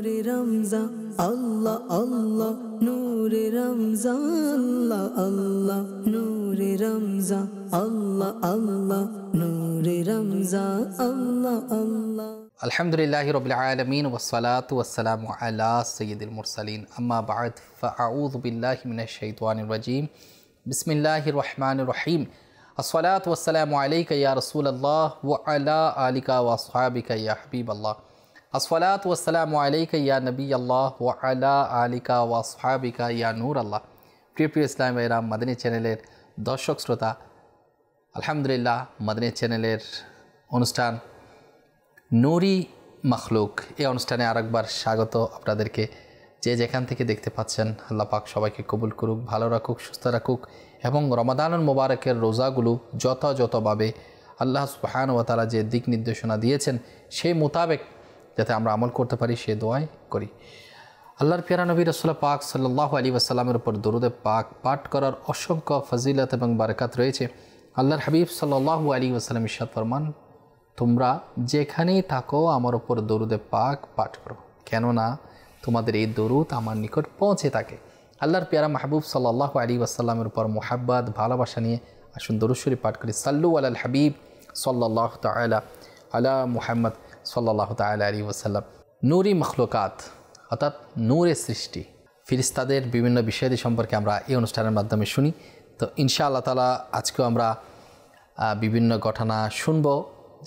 নূরে রমজান আল্লাহ আল্লাহ নূরে রমজান আল্লাহ আল্লাহ নূরে রমজান আল্লাহ আল্লাহ নূরে রমজান আল্লাহ আল্লাহ। আলহামদুলিল্লাহি রাব্বিল আলামিন ওয়াসসালাতু ওয়াসসালামু আলা সাইয়্যিদিল মুরসালিন আম্মা বা'দ ফাআউযু বিল্লাহি মিনাশ শাইতানির রাজীম বিসমিল্লাহির রহমানির রহিম আসসালাতু ওয়াসসালামু আলাইকা ইয়া রাসূলুল্লাহ ওয়া আলা আলিকা ওয়া আসহাবিকা ইয়া হাবিবাল্লাহ আসসালাতু ওয়াসসালামু আলাইকা ইয়া নবিয়াল্লাহ ওয়া আলা আলিকা ওয়া আসহাবিকা ইয়া নূরাল্লাহ। প্রিয় ইসলামী ভাইরা, মাদানী চ্যানেলের দর্শক শ্রোতা, আলহামদুলিল্লাহ মাদানী চ্যানেলের অনুষ্ঠান নূরি মখলুক এই অনুষ্ঠানে আরেকবার স্বাগত আপনাদেরকে। যে যেখান থেকে দেখতে পাচ্ছেন, আল্লাহ পাক সবাইকে কবুল করুক, ভালো রাখুক, সুস্থ রাখুক এবং রমাদানুল মোবারকের রোজাগুলো যথাযথভাবে আল্লাহ সুবহানাহু ওয়া তাআলা যে দিক নির্দেশনা দিয়েছেন সেই মোতাবেক যাতে আমরা আমল করতে পারি সে দোয়াই করি। আল্লাহর প্যারা নবী রাসূল পাক সাল্লাল্লাহু আলাইহি ওয়াসাল্লামের উপর দরুদে পাক পাঠ করার অসংখ্য ফজিলত এবং বারাকাত রয়েছে। আল্লাহর হাবিব সাল্লাল্লাহু আলাইহি ওয়াসাল্লাম ইরশাদ ফরমান, তোমরা যেখানেই থাকো আমার উপর দরুদে পাক পাঠ করো, কেননা তোমাদের এই দরুদ আমার নিকট পৌঁছে থাকে। আল্লাহর প্যারা মাহবুব সাল্লাল্লাহু আলাইহি ওয়াসাল্লামের উপর মোহাব্বত ভালোবাসা নিয়ে আসুন দরুদ শরীফ পাঠ করি। সাল্লু আলাল হাবিব সাল্লাল্লাহু তাআলা আলা মুহাম্মদ সাল্লাল্লাহু তাআলা আলাইহি ওয়াসাল্লাম। নূরি মখলুকাত অর্থাৎ নূরের সৃষ্টি, ফিরিস্তাদের বিভিন্ন বিষয়াদি সম্পর্কে আমরা এই অনুষ্ঠানের মাধ্যমে শুনি। তো ইনশাআল্লাহ তাআলা আজকেও আমরা বিভিন্ন ঘটনা শুনব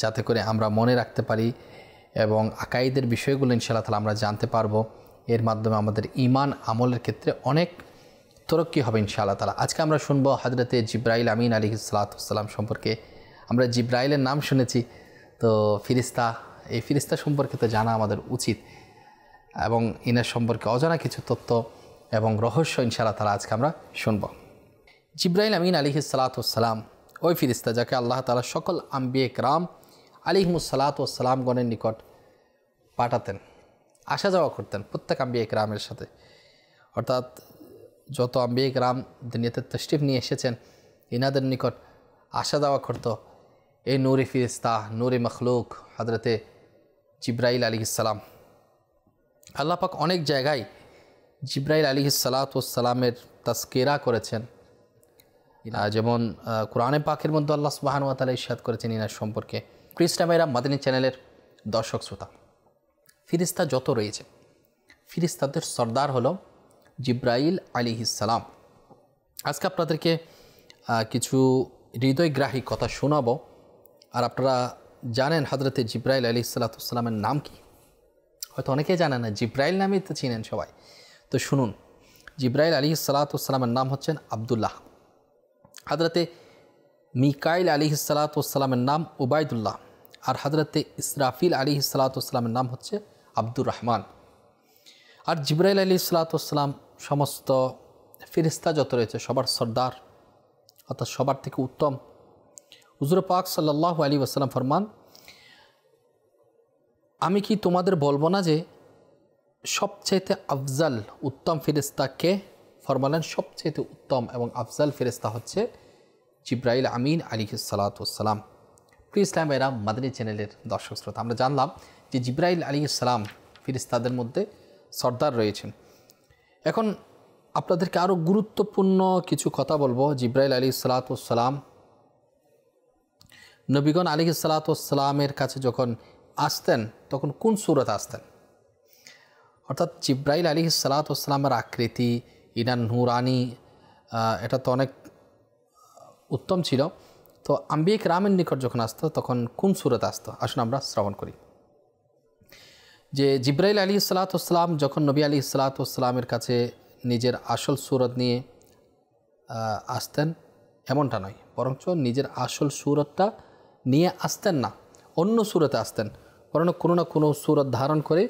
যাতে করে আমরা মনে রাখতে পারি এবং আকাইদের বিষয়গুলো ইনশাআল্লাহ তাআলা আমরা জানতে পারবো। এর মাধ্যমে আমাদের ঈমান আমলের ক্ষেত্রে অনেক তরক্কি হবে ইনশাআল্লাহ তাআলা। আজকে আমরা শুনবো হযরতে জিবরাইল আমিন আলাইহিস সালাতু ওয়াস সালাম সম্পর্কে। আমরা জিবরাইলের নাম শুনেছি, তো ফিরিস্তা, এই ফিরিস্তা সম্পর্কে তো জানা আমাদের উচিত এবং ইনার সম্পর্কে অজানা কিছু তথ্য এবং রহস্য ইনশাআল্লাহ তাআলা আজকে আমরা শুনব। জিবরাইল আমিন আলাইহিস সালাতু ওয়াস সালাম ওই ফিরিস্তা যাকে আল্লাহ তাআলা সকল আম্বিয়া কিরাম আলাইহিমুস সালাতু ওয়াস সালাম গণের নিকট পাঠাতেন, আসা যাওয়া করতেন প্রত্যেক আম্বিয়া কিরামের সাথে। অর্থাৎ যত আম্বিয়া কিরাম দুনিয়াতে তশরিফ নিয়ে এসেছেন ইনাদের নিকট আসা যাওয়া করত এই নূরি ফিরিস্তা, নূরি মখলুক হযরতে জিবরাইল আলাইহিস সালাম। আল্লাহ পাক অনেক জায়গায় জিবরাইল আলাইহিস সালাতু ওয়াস সালামের তাজকিরা করেছেন, যেমন কোরআনে পাকের মধ্যে আল্লাহ সুবহানাহু ওয়া তাআলা ইরশাদ করেছেন ইনার সম্পর্কে। ইসলামীরা মাদানী চ্যানেলের দর্শক শ্রোতা, ফিরিস্তা যত রয়েছে ফিরিস্তাদের সর্দার হলো জিবরাইল আলাইহিস সালাম। আজকে আপনাদেরকে কিছু হৃদয়গ্রাহী কথা শোনাবো। আর আপনারা জানেন হযরতে জিবরাইল আলাইহিস সালাতু ওয়াস সালামের নাম কি? হয়তো অনেকেই জানেন না, জিবরাইল নামেই তো চিনেন সবাই। তো শুনুন, জিবরাইল আলাইহিস সালাতু ওয়াস সালামের নাম হচ্ছেন আব্দুল্লাহ। হযরতে মিকাইল আলাইহিস সালাতু ওয়াস সালামের নাম উবাইদুল্লাহ। আর হযরতে ইসরাফিল আলাইহিস সালাতু ওয়াস সালামের নাম হচ্ছে আব্দুর রহমান। আর জিবরাইল আলাইহিস সালাতু ওয়াস সালাম সমস্ত ফেরেশতা যত রয়েছে সবার সর্দার, অর্থাৎ সবার থেকে উত্তম। হুজুর পাক সাল্লাল্লাহু আলাইহি ওয়াসাল্লাম ফরমান, আমি কি তোমাদের বলবো না যে সবচেয়ে আফজাল উত্তম ফেরেশতা কে? ফরমালেন সবচেয়ে উত্তম এবং আফজাল ফেরেশতা হচ্ছে জিবরাইল আমিন আলাইহিস সালাতু ওয়াস সালাম। প্রিয় ইসলাম ভাইরা, মাদানী চ্যানেলের দর্শক শ্রোতা, আমরা জানলাম যে জিবরাইল আলাইহিস সালাম ফেরেশতাদের মধ্যে সর্দার রয়েছেন। এখন আপনাদেরকে আরও গুরুত্বপূর্ণ কিছু কথা বলবো। জিবরাইল আলাইহিস সালাতু ওয়াস সালাম নবীগণ আলাইহিস সালাতু ওয়াস সালামের কাছে যখন আসতেন তখন কোন সূরতে আসতেন? অর্থাৎ জিবরাইল আলাইহিস সালাতু ওয়াস সালামের আকৃতি, ইনার নূরানি, এটা তো অনেক উত্তম ছিল। তো আম্বিয়া কিরামের নিকট যখন আসতো তখন কোন সূরতে আসতো? আসুন আমরা শ্রবণ করি। যে জিবরাইল আলাইহিস সালাতু ওয়াস সালাম যখন নবী আলাইহিস সালাতু ওয়াস সালামের কাছে নিজের আসল সূরত নিয়ে আসতেন এমনটা নয়, বরঞ্চ নিজের আসল সূরতটা নিয়ে আসতেন না, অন্য সূরতে আসতেন, বরং কোনো না কোনো সূরত ধারণ করে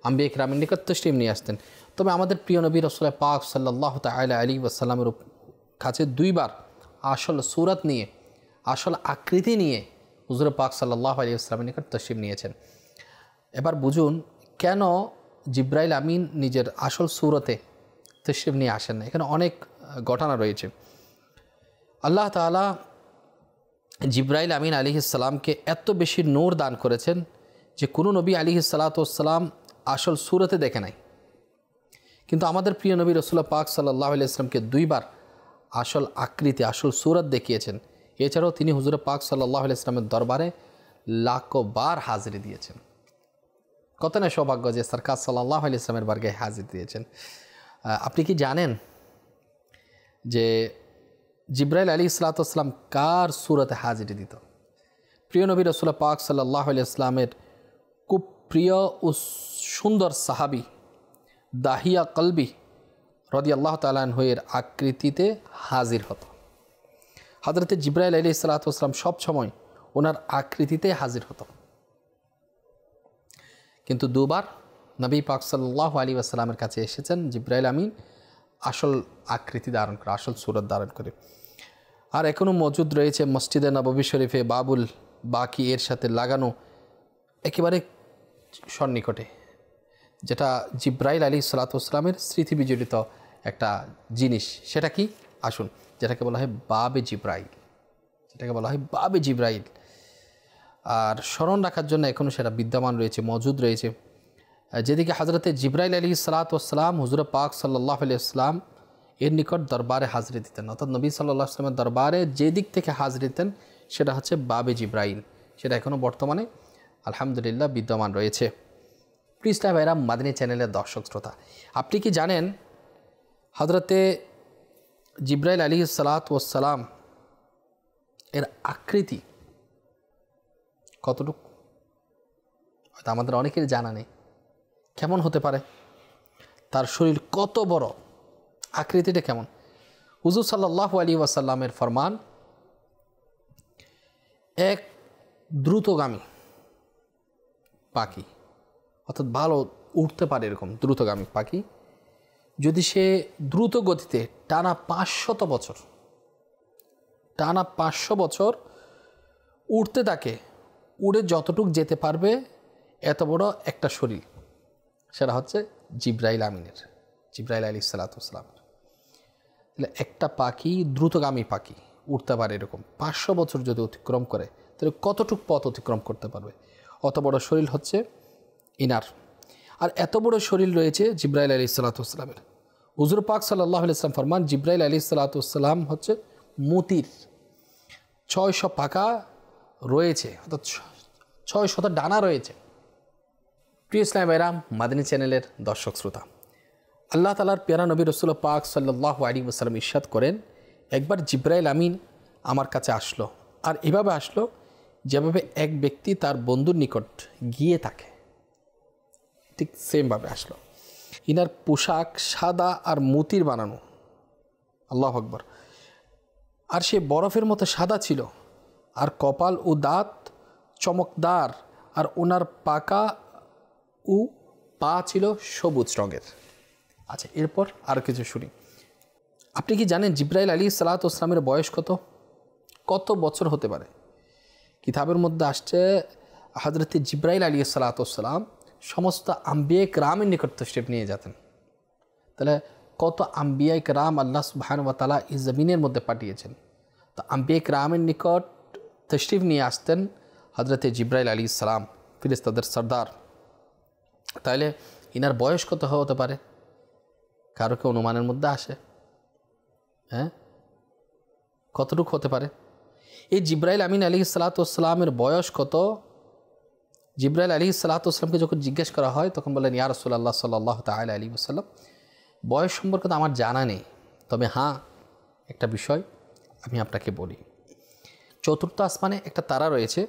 আম্বিয়া কিরামের নিকট তশরিফ নিয়ে আসতেন। তবে আমাদের প্রিয় নবী রাসূল পাক সাল্লাল্লাহু তাআলা আলাইহি ওয়াসাল্লামের কাছে দুইবার আসল সূরত নিয়ে, আসল আকৃতি নিয়ে হুজুর পাক সাল্লাল্লাহু আলাইহি ওয়াসাল্লামের নিকট তশরিফ নিয়েছেন। এবার বুঝুন কেন জিবরাইল আমিন নিজের আসল সূরতে তশরিফ নিয়ে আসেন না। এখানে অনেক ঘটনা রয়েছে। আল্লাহ তাআলা জিবরাইল আমিন আলাইহিস সালামকে এত বেশি নূর দান করেছেন যে কোনো নবী আলাইহিস সালাতু ওয়াস সালাম আসল সুরতে দেখে নাই, কিন্তু আমাদের প্রিয় নবী রাসূলুল্লাহ পাক সাল্লাল্লাহু আলাইহি ওয়াসাল্লামকে দুইবার আসল আকৃতি আসল সুরত দেখিয়েছেন। এছাড়াও তিনি হুজুর পাক সাল্লাল্লাহু আলাইহি ওয়াসাল্লামের দরবারে লাখবার হাজিরি দিয়েছেন। কত না সৌভাগ্য যে সরকার সাল্লাল্লাহু আলাইহি ওয়াসাল্লামের বারগাহে হাজির দিয়েছেন। আপনি কি জানেন যে জিব্রাইল আলাইহিস সালাতু ওয়াস সালাম কার সুরতে হাজিরি দিত? প্রিয় নবী রাসূলুল্লাহ পাক সাল্লাল্লাহু আলাইহি ওয়াসাল্লামের খুব প্রিয় ও সুন্দর সাহাবী দাহিয়া কলবি রাদিয়াল্লাহু তাআলা আনহু এর আকৃতিতে হাজির হতো। হযরত জিব্রাইল আলাইহিস সালাতু ওয়াস সালাম সব সময় ওনার আকৃতিতে হাজির হতো, কিন্তু দুবার নবী পাক সাল্লাল্লাহু আলাইহি ওয়াসাল্লামের কাছে এসেছেন জিব্রাইল আমিন আসল আকৃতি ধারণ করে, আসল সুরত ধারণ করে। আর এখনও মজুদ রয়েছে মসজিদে নববী শরীফে বাবুল বাকি এর সাথে লাগানো একেবারে সন্নিকটে, যেটা জিব্রাইল আলাইহিস সালাতু ওয়াস সালামের স্মৃতি বিজড়িত একটা জিনিস। সেটা কি? আসুন, যেটাকে বলা হয় বাবে জিব্রাইল, যেটাকে বলা হয় বাবে জিব্রাইল। আর স্মরণ রাখার জন্য এখনও সেটা বিদ্যমান রয়েছে, মজুদ রয়েছে। যেদিকে হযরতে জিব্রাইল আলাইহিস সালাতু ওয়াস সালাম হুজুর পাক সাল্লাল্লাহু আলাইহি ওয়াসাল্লাম এর নিকট দরবারে হাজিরি দিতেন, অর্থাৎ নবী সাল্লাল্লাহু আলাইহি ওয়াসাল্লামের দরবারে যে দিক থেকে হাজিরি দিতেন সেটা হচ্ছে বাবে জিব্রাইল। সেটা এখনও বর্তমানে আলহামদুলিল্লাহ বিদ্যমান রয়েছে। প্রিয় ভাইরা, মাদানী চ্যানেলের দর্শক শ্রোতা, আপনি কি জানেন হযরতে জিব্রাইল আলাইহিস সালাতু ওয়াস সালাম এর আকৃতি কতটুকু? হয়তো আমাদের অনেকের জানা নেই। কেমন হতে পারে? তার শরীর কত বড়, আকৃতিটা কেমন? হুজুর সাল্লাল্লাহু আলাইহি ওয়াসাল্লামের ফরমান, এক দ্রুতগামী পাখি, অর্থাৎ ভালো উঠতে পারে এরকম দ্রুতগামী পাখি, যদি সে দ্রুত গতিতে টানা 500 বছর উঠতে থাকে, উড়ে যতটুক যেতে পারবে এত বড় একটা শরীর, সেটা হচ্ছে জিব্রাইল আমিনের, জিব্রাইল আলাইহিস সালাতু ওয়াস সালাম। তাহলে একটা পাখি, দ্রুতগামী পাখি, উঠতে পারে এরকম 500 বছর যদি অতিক্রম করে, তাহলে কতটুক পথ অতিক্রম করতে পারবে? অত বড় শরীর হচ্ছে ইনার। আর এত বড় শরীর রয়েছে জিব্রাইল আলাইহিস সালাতু ওয়াস সালামের। হুজুর পাক সাল্লাল্লাহু আলাইহি ওয়াসাল্লাম ফরমান, জিব্রাইল আলাইহিস সালাতু ওয়াস সালাম হচ্ছে মতির 600 পাখা রয়েছে, অর্থাৎ 600 ডানা রয়েছে। প্রিয় ইসলামী ভাইরা, মাদানী চ্যানেলের দর্শক শ্রোতা, আল্লাহ তাআলার প্যারা নবী রাসূলুল্লাহ পাক সাল্লাল্লাহু আলাইহি ওয়াসাল্লাম ইরশাদ করেন, একবার জিব্রাইল আমিন আমার কাছে আসলো, আর এভাবে আসলো যেভাবে এক ব্যক্তি তার বন্ধুর নিকট গিয়ে থাকে, ঠিক সেমভাবে আসলো। ইনার পোশাক সাদা আর মতির বানানো, আল্লাহু আকবার, আর সে বরফের মতো সাদা ছিল, আর কপাল ও দাঁত চমকদার, আর ওনার পাকা ও পা ছিল সবুজ রঙের। আচ্ছা, এরপর আরও কিছু শুনি। আপনি কি জানেন জিব্রাইল আলাইহিস সালাতু ওয়াস সালামের বয়স কত বছর হতে পারে? কিতাবের মধ্যে আসছে হযরত জিব্রাইল আলাইহিস সালাতু ওয়াস সালাম সমস্ত আম্বিয়া কিরামের নিকট তশরিফ নিয়ে যেতেন। তাহলে কত আম্বিয়া কিরাম আল্লাহ সুবহানাহু ওয়া তাআলা এই জমিনের মধ্যে পাঠিয়েছেন, তো আম্বিয়া কিরামের নিকট তশরিফ নিয়ে আসতেন হযরত জিব্রাইল আলাইহিস সালাম, ফেরেশতাদের সর্দার। তাহলে ইনার বয়স কত হতে পারে? কারো কি অনুমানের মধ্যে আসে? হ্যাঁ, কতটুকু হতে পারে? এই জিব্রাইল আমিন আলাইহিস সালাতু ওয়াস সালামের বয়স কত? জিব্রাইল আলাইহিস সালাতু ওয়াস সালামকে যখন জিজ্ঞেস করা হয় তখন বলেন, ইয়া রাসূলুল্লাহ সাল্লাল্লাহু তাআলা আলাইহি ওয়াসাল্লাম, বয়স সম্পর্কে তো আমার জানা নেই, তবে হ্যাঁ একটা বিষয় আমি আপনাকে বলি। চতুর্থ আসমানে একটা তারা রয়েছে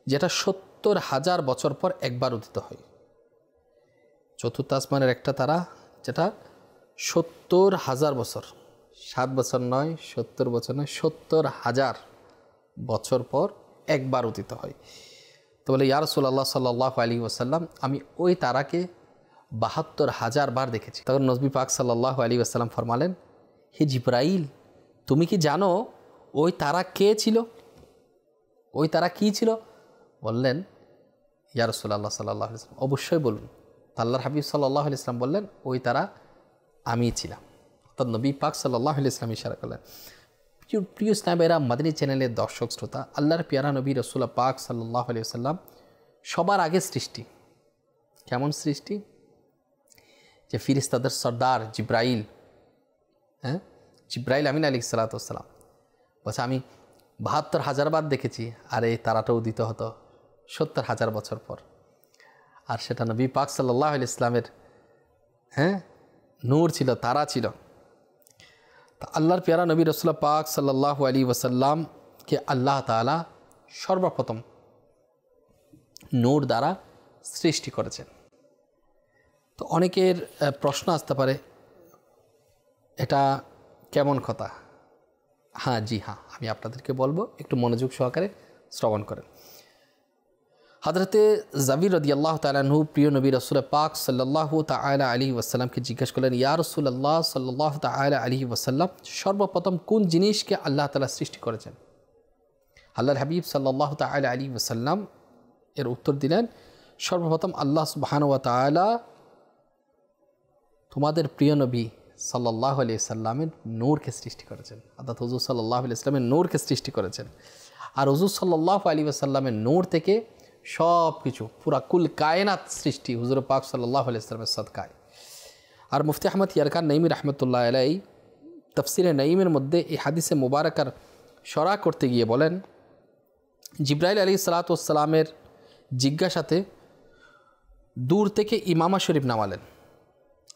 যেটা 70,000 বছর পর একবার উদিত হয়। চতুর্থ আসমানের একটা তারা যেটা 70,000 বছর, 7 বছর নয়, 70 বছর নয়, 70,000 বছর পর একবার উদিত হয়। তো বলে, ইয়া রাসূলুল্লাহ সাল্লাল্লাহু আলাইহি ওয়াসাল্লাম, আমি ওই তারাকে 72,000 বার দেখেছি। তখন নবী পাক সাল্লাল্লাহু আলাইহি ওয়াসাল্লাম ফরমালেন, হে জিব্রাইল, তুমি কি জানো ওই তারা কে ছিল? ওই তারা কী ছিল? বললেন, ইয়া রাসূলুল্লাহ সাল্লাল্লাহু আলাইহি ওয়াসাল্লাম, অবশ্যই বলুন। আল্লাহর হাবিব সাল্লাল্লাহু আলাইহি ওয়াসাল্লাম বললেন, ওই তারা আমি ছিলাম। অর্থাৎ নবী পাক সাল্লাল্লাহু আলাইহি ওয়াসাল্লাম ইশারা করলেন। প্রিয় ইসলামেরা, মাদানী চ্যানেলের দর্শক শ্রোতা, আল্লাহর প্যারা নবী রাসূল পাক সাল্লাল্লাহু আলাইহি ওয়াসাল্লাম সবার আগে সৃষ্টি। কেমন সৃষ্টি? যে ফিরিস্তাদের সর্দার জিব্রাইল, হ্যাঁ, জিব্রাইল আমিন আলাইহিস সালাতু ওয়াস সালাম বলছে আমি ৭২,০০০ বার দেখেছি, আর এই তারাটা উদিত হতো ৭০,০০০ বছর পর। আর সেটা নবী পাক সাল্লাল্লাহু আলাইহি ইসলামের নূর ছিল, তারা ছিল। তা আল্লাহর পেয়ারা নবী রাসূলুল্লাহ পাক সাল্লাল্লাহু আলাইহি ওয়াসাল্লামকে আল্লাহ তাআলা সর্বপ্রথম নূর দ্বারা সৃষ্টি করেছেন। তো অনেকের প্রশ্ন আসতে পারে, এটা কেমন কথা? হ্যাঁ, জি হ্যাঁ, আমি আপনাদেরকে বলবো, একটু মনোযোগ সহকারে শ্রবণ করেন। হযরতে জাবির রাদিয়াল্লাহু তাআলা আনহু প্রিয় নবী রাসূল পাক সাল্লাল্লাহু তাআলা আলাইহি ওয়াসাল্লামকে জিজ্ঞেস করলেন, ইয়া রাসূলুল্লাহ সাল্লাল্লাহু তাআলা আলাইহি ওয়াসাল্লাম, সর্বপ্রথম কোন জিনিসকে আল্লাহ তাআলা সৃষ্টি করেছেন? আল্লাহর হাবিব সাল্লাল্লাহু তাআলা আলাইহি ওয়াসাল্লাম এর উত্তর দিলেন, সর্বপ্রথম আল্লাহ সুবহানাহু ওয়া তাআলা তোমাদের প্রিয় নবী সাল্লাল্লাহু আলাইহি সাল্লামের নূরকে সৃষ্টি করেছেন, অর্থাৎ হুজুর সাল্লাল্লাহু আলাইহি সাল্লামের নূরকে সৃষ্টি করেছেন। আর হুজুর সাল্লাল্লাহু আলাইহি ওয়াসাল্লামের নূর থেকে সব কিছু, পুরা কুল কায়নাত সৃষ্টি হুজুর পাক সাল্লাল্লাহু আলাইহি সাল্লামের সাদকায়। আর মুফতি আহমদ ইয়ারকান নাইমি রাহমাতুল্লাহ আলাইহি তাফসিরে নাইমের মধ্যে এই হাদিসে মুবারাকার শরহ করতে গিয়ে বলেন, জিব্রাইল আলাইহিস সালাতু ওয়াস সালামের জিজ্ঞাসাতে দূর থেকে ইমামা শরীফ নামালেন,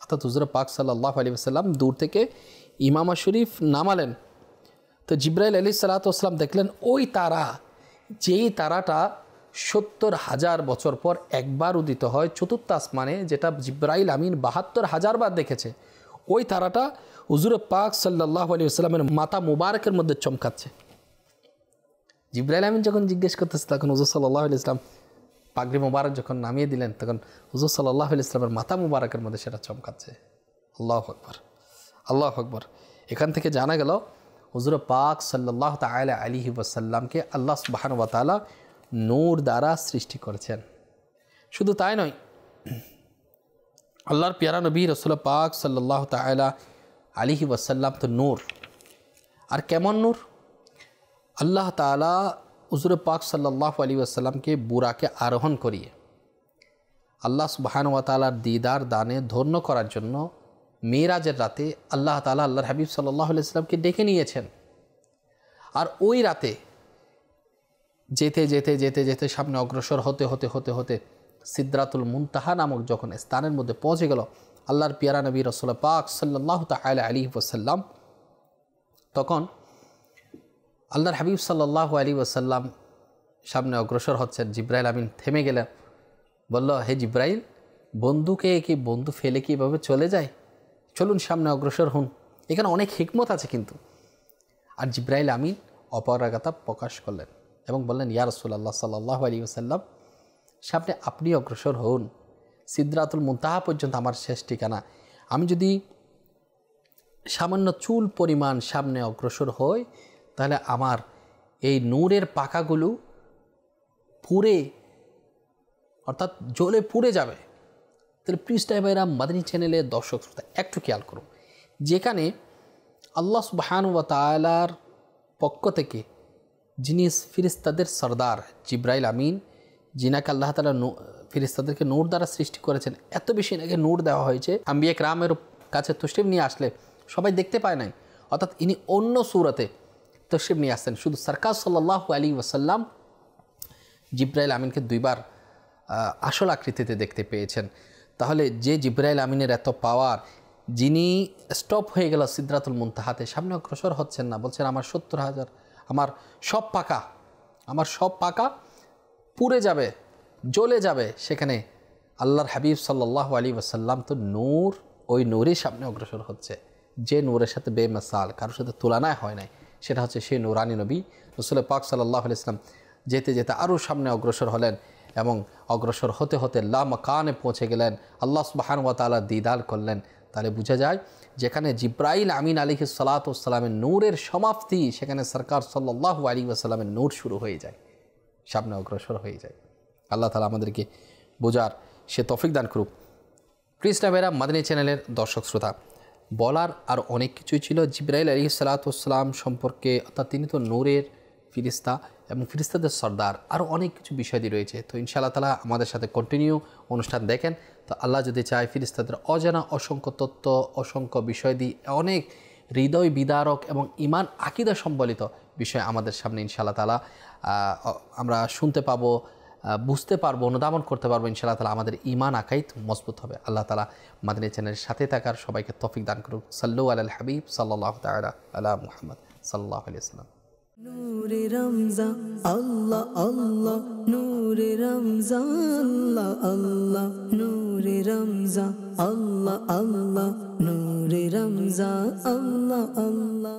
অর্থাৎ হুজুর পাক সাল্লাল্লাহু আলাইহি ওয়াসাল্লাম দূর থেকে ইমামা শরীফ নামালেন। তো জিব্রাইল আলাইহিস সালাতু ওয়াস সালাম দেখলেন ওই তারা, যেই তারাটা ৭০,০০০ বছর পর একবার উদিত হয় চতুর্থ আসমানে, যেটা জিব্রাইল আমিন ৭২,০০০ বার দেখেছে, ওই তারাটা হুজুর পাক সাল্লাল্লাহু আলাইহি ওয়াসাল্লামের মাথা মুবারকের মধ্যে চমকাচ্ছে। জিব্রাইল আমিন যখন জিজ্ঞেস করতেছে, তখন হুজুর সাল্লাল্লাহু আলাইহি ওয়াসাল্লাম পাগড়ি মুবারক যখন নামিয়ে দিলেন, তখন হুজুর সাল্লাল্লাহু আলাইহি ওয়াসাল্লামের মাথা মুবারকের মধ্যে সেটা চমকাচ্ছে। আল্লাহু আকবার, আল্লাহু আকবার। এখান থেকে জানা গেল হুজুর পাক সাল্লাল্লাহু তাআলা আলাইহি ওয়াসাল্লামকে আল্লাহ সুবহানাহু ওয়া তাআলা নূর দ্বারা সৃষ্টি করেছেন। শুধু তাই নয়, আল্লাহর প্যারা নবী রাসূল পাক সাল্লাল্লাহু তাআলা আলাইহি ওয়াসাল্লাম তো নূর। আর কেমন নূর? আল্লাহ তাআলা হুজুর পাক সাল্লাল্লাহু আলাইহি ওয়াসাল্লামকে বুরাকে আরোহণ করিয়ে আল্লাহ সুবহানাহু ওয়া তাআলার দিদার দানে ধন্য করার জন্য মেরাজের রাতে আল্লাহ তাআলা আল্লাহর হাবিব সাল্লাল্লাহু আলাইহি ওয়াসাল্লামকে ডেকে নিয়েছেন। আর ওই রাতে যেতে যেতে যেতে যেতে সামনে অগ্রসর হতে হতে হতে হতে সিদরাতুল মুনতাহা নামক যখন স্থানের মধ্যে পৌঁছে গেল আল্লাহর প্যারা নবী রাসূল পাক সাল্লাল্লাহু তাআলা আলাইহি ওয়াসাল্লাম, তখন আল্লাহর হাবিব সাল্লাল্লাহু আলাইহি ওয়াসাল্লাম সামনে অগ্রসর হচ্ছেন। জিব্রাইল আমিন থেমে গেলেন, বলল, হে জিব্রাইল, বন্ধুকে কি বন্ধু ফেলে কি এভাবে চলে যায়? চলুন সামনে অগ্রসর হন। এখানে অনেক হিকমত আছে কিন্তু। আর জিব্রাইল আমিন অপারগতা প্রকাশ করলেন এবং বললেন, ইয়া রাসূলুল্লাহ সাল্লাল্লাহু আলাইহি ওয়াসাল্লাম, সামনে আপনি অগ্রসর হন, সিদরাতুল মুনতাহা পর্যন্ত আমার শেষ ঠিকানা। আমি যদি সামান্য চুল পরিমাণ সামনে অগ্রসর হই, তাহলে আমার এই নূরের পাখাগুলো পুড়ে, অর্থাৎ জ্বলে পুড়ে যাবে। তাহলে প্লিজ ভাইরা, মাদানী চ্যানেলের দর্শক শ্রোতা একটু খেয়াল করুন, যেখানে আল্লাহ সুবহানাহু ওয়া তাআলার পক্ষ থেকে যিনি ফিরিস্তাদের সর্দার জিব্রাইল আমিন, যিনাকে আল্লাহ তাআলা ফিরিস্তাদেরকে নূর দ্বারা সৃষ্টি করেছেন, এত বেশি নাকি নূর দেওয়া হয়েছে, আম্বিয়া কিরামের কাছে তশরিফ নিয়ে আসলে সবাই দেখতে পায় নাই। অর্থাৎ ইনি অন্য সূরাতে তশরিফ নিয়ে আসছেন। শুধু সরকার সাল্লাল্লাহু আলাইহি ওয়াসাল্লাম জিব্রাইল আমিনকে দুইবার আসল আকৃতিতে দেখতে পেয়েছেন। তাহলে যে জিব্রাইল আমিনের এত পাওয়ার, যিনি স্টপ হয়ে গেল সিদরাতুল মুনতাহাতে, সামনে অগ্রসর হচ্ছেন না, বলছেন আমার ৭০,০০০, আমার সব পাকা পুড়ে যাবে, জ্বলে যাবে, সেখানে আল্লাহর হাবিব সাল্লাল্লাহু আলাইহি ওয়াসাল্লাম তো নূর, ওই নূরের সামনে অগ্রসর হচ্ছে, যে নূরের সাথে বেমিসাল, কারোর সাথে তুলনায় হয় নাই। সেটা হচ্ছে সেই নূরানী নবী রাসূল পাক সাল্লাল্লাহু আলাইহি ওয়াসাল্লাম। যেতে যেতে আরও সামনে অগ্রসর হলেন এবং অগ্রসর হতে হতে লা মাকানে পৌঁছে গেলেন, আল্লাহ সুবহানাহু ওয়া তাআলা দিদার করলেন। তাহলে বোঝা যায়, যেখানে জিব্রাইল আমিন আলাইহিস সালাতু ওয়াস সালামের নূরের সমাপ্তি, সেখানে সরকার সাল্লাল্লাহু আলাইহি ওয়াসাল্লামের নূর শুরু হয়ে যায়, সামনে অগ্রসর হয়ে যায়। আল্লাহ তাআলা আমাদেরকে বোঝার সে তৌফিক দান করুক। প্রিয় ভাইরা, মাদানী চ্যানেলের দর্শক শ্রোতা, বলার আর অনেক কিছুই ছিল জিব্রাইল আলাইহিস সালাতু ওয়াস সালাম সম্পর্কে, অর্থাৎ তিনি তো নূরের ফিরিস্তা, এবং ফেরেশতাদের সর্দার, আরও অনেক কিছু বিষয়াদি রয়েছে। তো ইনশাআল্লাহ তাআলা আমাদের সাথে কন্টিনিউ অনুষ্ঠান দেখেন। তো আল্লাহ যদি চায় ফেরেশতাদের অজানা অসংখ্য তত্ত্ব, অসংখ্য বিষয়াদি, অনেক হৃদয় বিদারক এবং ঈমান আকীদা সম্বলিত বিষয় আমাদের সামনে ইনশাআল্লাহ তাআলা আমরা শুনতে পাবো, বুঝতে পারবো, অনুধাবন করতে পারবো। ইনশাআল্লাহ তাআলা আমাদের ঈমান আকাইদ মজবুত হবে। আল্লাহ তাআলা মাদানী চ্যানেলের সাথে থাকার সবাইকে তৌফিক দান করুক। সাল্লু আলাল হাবিব সাল্লাল্লাহু তাআলা আলা মুহাম্মদ সাল্লাল্লাহু আলাইহি ওয়াসাল্লাম। নূরে রমজান আল্লাহ আল্লাহ, নূরে রমজান আল্লাহ আল্লাহ, নূরে রমজান আল্লাহ আল্লাহ, নূরে রমজান আল্লাহ আল্লাহ।